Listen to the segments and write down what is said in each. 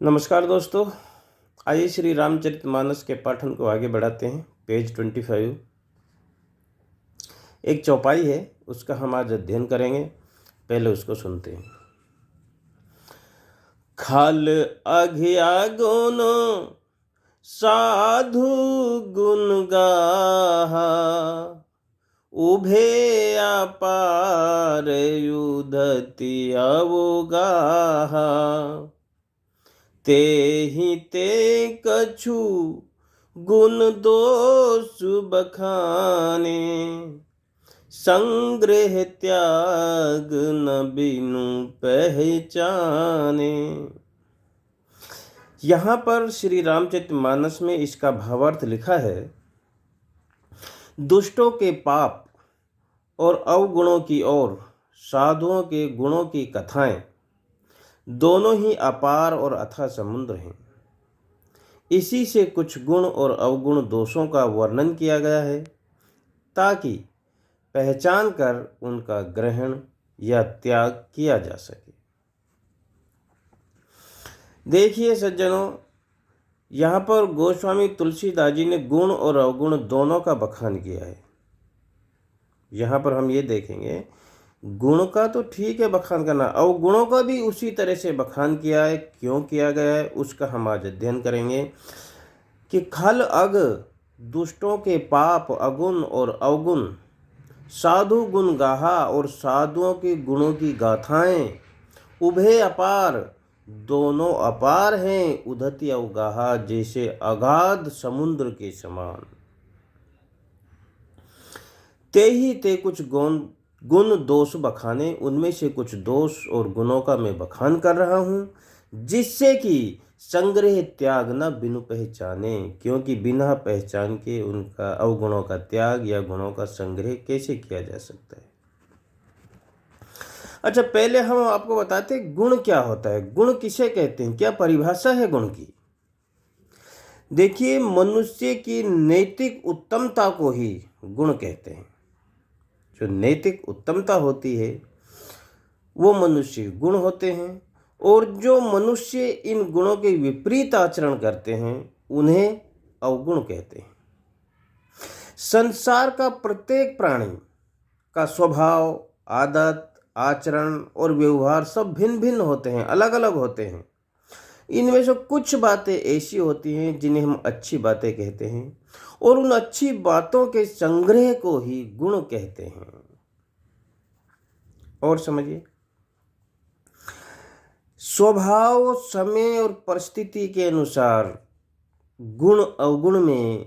नमस्कार दोस्तों। आइए श्री रामचरितमानस के पाठन को आगे बढ़ाते हैं। पेज 25 एक चौपाई है, उसका हम आज अध्ययन करेंगे। पहले उसको सुनते हैं। खल अघिया गुण साधु गुण गाहा, उभे अपार युधति अवगाहा। तेहि ते कछु गुण दोष बखाने, संग्रह त्याग न बिनु पहचाने। यहाँ पर श्री रामचरितमानस में इसका भावार्थ लिखा है। दुष्टों के पाप और अवगुणों की ओर साधुओं के गुणों की कथाएं दोनों ही अपार और अथाह समुद्र हैं। इसी से कुछ गुण और अवगुण दोषों का वर्णन किया गया है, ताकि पहचान कर उनका ग्रहण या त्याग किया जा सके। देखिए सज्जनों, यहाँ पर गोस्वामी तुलसीदास जी ने गुण और अवगुण दोनों का बखान किया है। यहाँ पर हम ये देखेंगे, गुण का तो ठीक है बखान करना, अवगुणों का भी उसी तरह से बखान किया है। क्यों किया गया है उसका हम आज अध्ययन करेंगे। कि खल अग, दुष्टों के पाप अगुण और अवगुण, साधु गुण गाहा और साधुओं के गुणों की गाथाएं, उभे अपार, दोनों अपार हैं, उधति अवगाहा, जैसे अगाध समुद्र के समान। ते ही ते कुछ गुण दोष बखाने, उनमें से कुछ दोष और गुणों का मैं बखान कर रहा हूँ, जिससे कि संग्रह त्याग न बिनु पहचाने, क्योंकि बिना पहचान के उनका अवगुणों का त्याग या गुणों का संग्रह कैसे किया जा सकता है। अच्छा, पहले हम आपको बताते हैं गुण क्या होता है, गुण किसे कहते हैं, क्या परिभाषा है गुण की। देखिए, मनुष्य की नैतिक उत्तमता को ही गुण कहते हैं। जो नैतिक उत्तमता होती है वो मनुष्य गुण होते हैं, और जो मनुष्य इन गुणों के विपरीत आचरण करते हैं उन्हें अवगुण कहते हैं। संसार का प्रत्येक प्राणी का स्वभाव, आदत, आचरण और व्यवहार सब भिन्न भिन्न होते हैं, अलग अलग होते हैं। इनमें से कुछ बातें ऐसी होती हैं जिन्हें हम अच्छी बातें कहते हैं, और उन अच्छी बातों के संग्रह को ही गुण कहते हैं। और समझिए, स्वभाव, समय और परिस्थिति के अनुसार गुण अवगुण में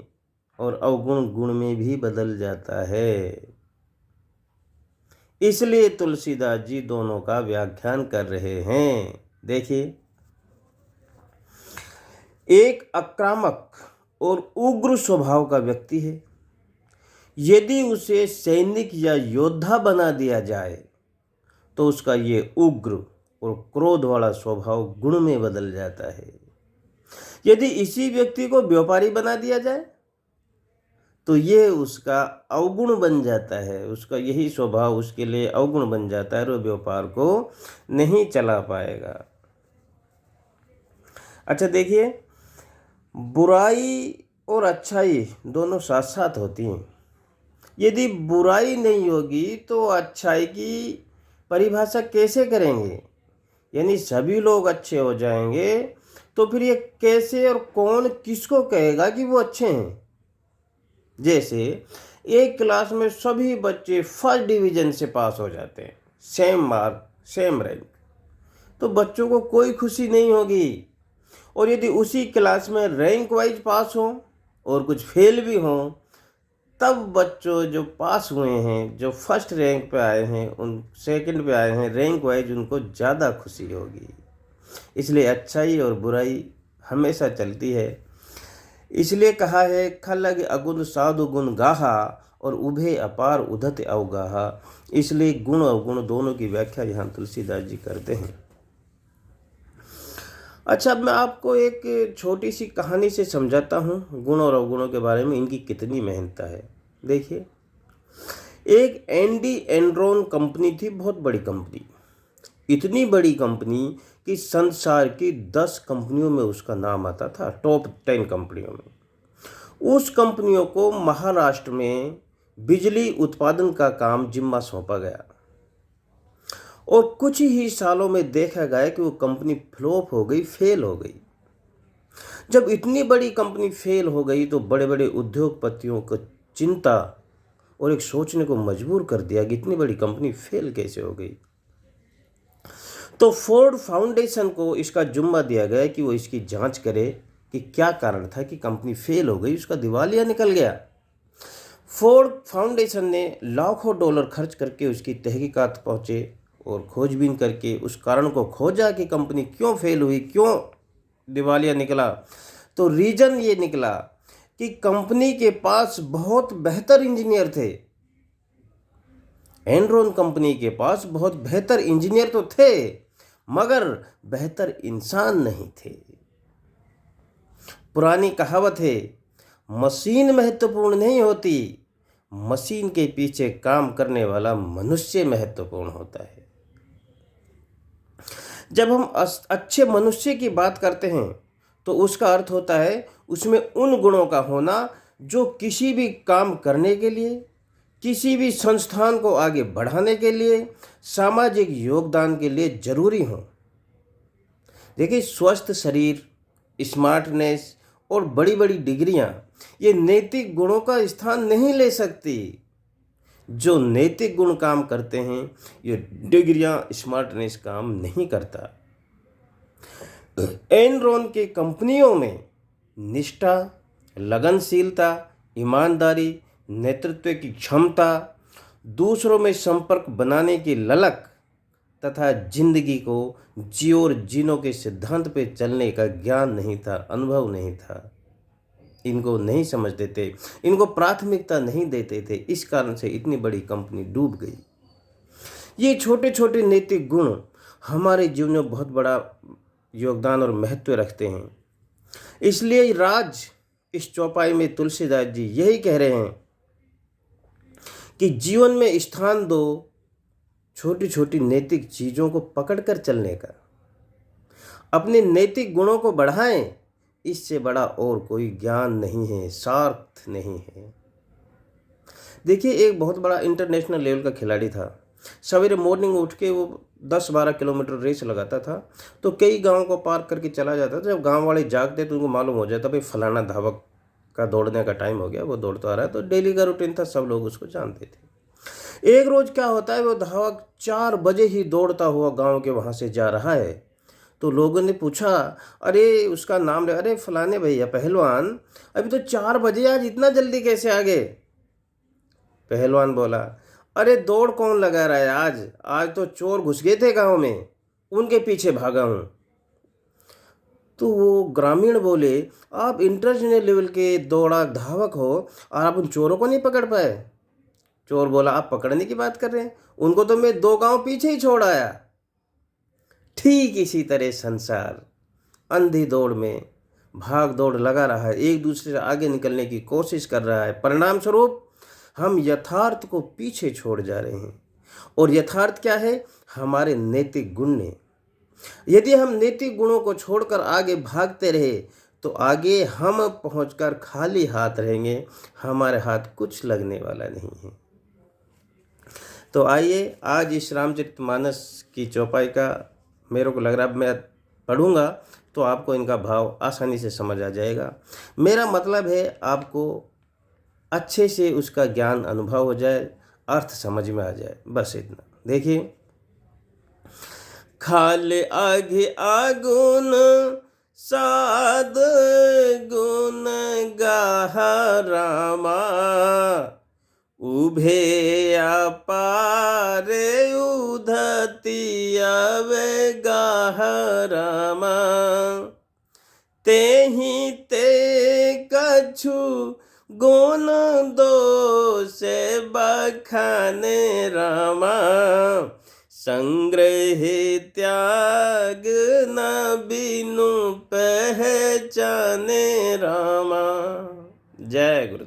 और अवगुण गुण में भी बदल जाता है। इसलिए तुलसीदास जी दोनों का व्याख्यान कर रहे हैं। देखिए, एक आक्रामक और उग्र स्वभाव का व्यक्ति है। यदि उसे सैनिक या योद्धा बना दिया जाए तो उसका ये उग्र और क्रोध वाला स्वभाव गुण में बदल जाता है। यदि इसी व्यक्ति को व्यापारी बना दिया जाए तो ये उसका अवगुण बन जाता है। उसका यही स्वभाव उसके लिए अवगुण बन जाता है और व्यापार को नहीं चला पाएगा। अच्छा देखिए, बुराई और अच्छाई दोनों साथ साथ होती हैं। यदि बुराई नहीं होगी तो अच्छाई की परिभाषा कैसे करेंगे। यानी सभी लोग अच्छे हो जाएंगे तो फिर ये कैसे और कौन किसको कहेगा कि वो अच्छे हैं। जैसे एक क्लास में सभी बच्चे फर्स्ट डिवीजन से पास हो जाते हैं, सेम मार्क सेम रैंक, तो बच्चों को कोई खुशी नहीं होगी। और यदि उसी क्लास में रैंक वाइज पास हो और कुछ फेल भी हों, तब बच्चों जो पास हुए हैं, जो फर्स्ट रैंक पे आए हैं, उन सेकंड पे आए हैं, रैंक वाइज उनको ज़्यादा खुशी होगी। इसलिए अच्छाई और बुराई हमेशा चलती है। इसलिए कहा है, खलग अगुण साधु गुण गाहा और उभे अपार उधत अवगाहा। इसलिए गुण अवगुण दोनों की व्याख्या यहाँ तुलसीदास जी करते हैं। अच्छा, अब मैं आपको एक छोटी सी कहानी से समझाता हूँ गुण और अवगुणों के बारे में, इनकी कितनी महत्ता है। देखिए, एक एंडी एनरॉन कंपनी थी, बहुत बड़ी कंपनी। इतनी बड़ी कंपनी कि संसार की 10 कंपनियों में उसका नाम आता था, टॉप 10 कंपनियों में। उस कंपनियों को महाराष्ट्र में बिजली उत्पादन का काम जिम्मा सौंपा गया और कुछ ही सालों में देखा गया कि वो कंपनी फ्लॉप हो गई, फेल हो गई। जब इतनी बड़ी कंपनी फेल हो गई तो बड़े बड़े उद्योगपतियों को चिंता और एक सोचने को मजबूर कर दिया कि इतनी बड़ी कंपनी फेल कैसे हो गई। तो फोर्ड फाउंडेशन को इसका जिम्मा दिया गया कि वो इसकी जांच करे कि क्या कारण था कि कंपनी फेल हो गई, उसका दिवालिया निकल गया। फोर्ड फाउंडेशन ने लाखों डॉलर खर्च करके उसकी तहकीकात पहुंचे और खोजबीन करके उस कारण को खोजा कि कंपनी क्यों फेल हुई, क्यों दिवालिया निकला। तो रीज़न ये निकला कि कंपनी के पास बहुत बेहतर इंजीनियर थे। एनरॉन कंपनी के पास बहुत बेहतर इंजीनियर तो थे, मगर बेहतर इंसान नहीं थे। पुरानी कहावत है, मशीन महत्वपूर्ण नहीं होती, मशीन के पीछे काम करने वाला मनुष्य महत्वपूर्ण होता है। जब हम अच्छे मनुष्य की बात करते हैं तो उसका अर्थ होता है उसमें उन गुणों का होना जो किसी भी काम करने के लिए, किसी भी संस्थान को आगे बढ़ाने के लिए, सामाजिक योगदान के लिए जरूरी हो। देखिए, स्वस्थ शरीर, स्मार्टनेस और बड़ी बड़ी डिग्रियां ये नैतिक गुणों का स्थान नहीं ले सकती। जो नैतिक गुण काम करते हैं ये डिग्रियां, स्मार्टनेस काम नहीं करता। एनरॉन के कंपनियों में निष्ठा, लगनशीलता, ईमानदारी, नेतृत्व की क्षमता, दूसरों में संपर्क बनाने की ललक तथा जिंदगी को जियो और जीनो के सिद्धांत पे चलने का ज्ञान नहीं था, अनुभव नहीं था। इनको नहीं समझते थे, इनको प्राथमिकता नहीं देते थे। इस कारण से इतनी बड़ी कंपनी डूब गई। ये छोटे छोटे नैतिक गुण हमारे जीवन में बहुत बड़ा योगदान और महत्व रखते हैं। इसलिए राज इस चौपाई में तुलसीदास जी यही कह रहे हैं कि जीवन में स्थान दो छोटी छोटी नैतिक चीज़ों को पकड़कर चलने का, अपने नैतिक गुणों को बढ़ाएं। इससे बड़ा और कोई ज्ञान नहीं है, सार्थ नहीं है। देखिए, एक बहुत बड़ा इंटरनेशनल लेवल का खिलाड़ी था। सवेरे मॉर्निंग उठ के वो 10-12 किलोमीटर रेस लगाता था। तो कई गांव को पार करके चला जाता था। जब गांव वाले जागते तो उनको मालूम हो जाता भाई फलाना धावक का दौड़ने का टाइम हो गया, वो दौड़ता आ रहा है। तो डेली का रूटीन था, सब लोग उसको जानते थे। एक रोज क्या होता है, वो धावक 4 बजे ही दौड़ता हुआ गाँव के वहाँ से जा रहा है। तो लोगों ने पूछा, अरे उसका नाम ले, अरे फलाने भैया पहलवान, अभी तो 4 बजे, आज इतना जल्दी कैसे आ गए? पहलवान बोला, अरे दौड़ कौन लगा रहा है, आज तो चोर घुस गए थे गांव में, उनके पीछे भागा हूं। तो वो ग्रामीण बोले, आप इंटरनेशनल लेवल के दौड़ा धावक हो और आप उन चोरों को नहीं पकड़ पाए? चोर बोला, आप पकड़ने की बात कर रहे हैं, उनको तो मैं 2 गांव पीछे ही छोड़ आया। ठीक इसी तरह संसार अंधी दौड़ में भाग दौड़ लगा रहा है, एक दूसरे से आगे निकलने की कोशिश कर रहा है। परिणाम स्वरूप हम यथार्थ को पीछे छोड़ जा रहे हैं। और यथार्थ क्या है? हमारे नैतिक गुण ने। यदि हम नैतिक गुणों को छोड़कर आगे भागते रहे तो आगे हम पहुंचकर खाली हाथ रहेंगे, हमारे हाथ कुछ लगने वाला नहीं है। तो आइए, आज इस रामचरितमानस की चौपाई का मेरे को लग रहा है, मैं पढ़ूंगा तो आपको इनका भाव आसानी से समझ आ जाएगा। मेरा मतलब है आपको अच्छे से उसका ज्ञान अनुभव हो जाए, अर्थ समझ में आ जाए, बस इतना। देखिए, खाले आगे आगुन साध गुण गाहा रामा, उभे अपारे उधती अवे गाहा रामा, तेहि ते कछु गुण दोष बखाने रामा, संग्रह त्याग न बिनु पहचाने रामा। जय गुरु।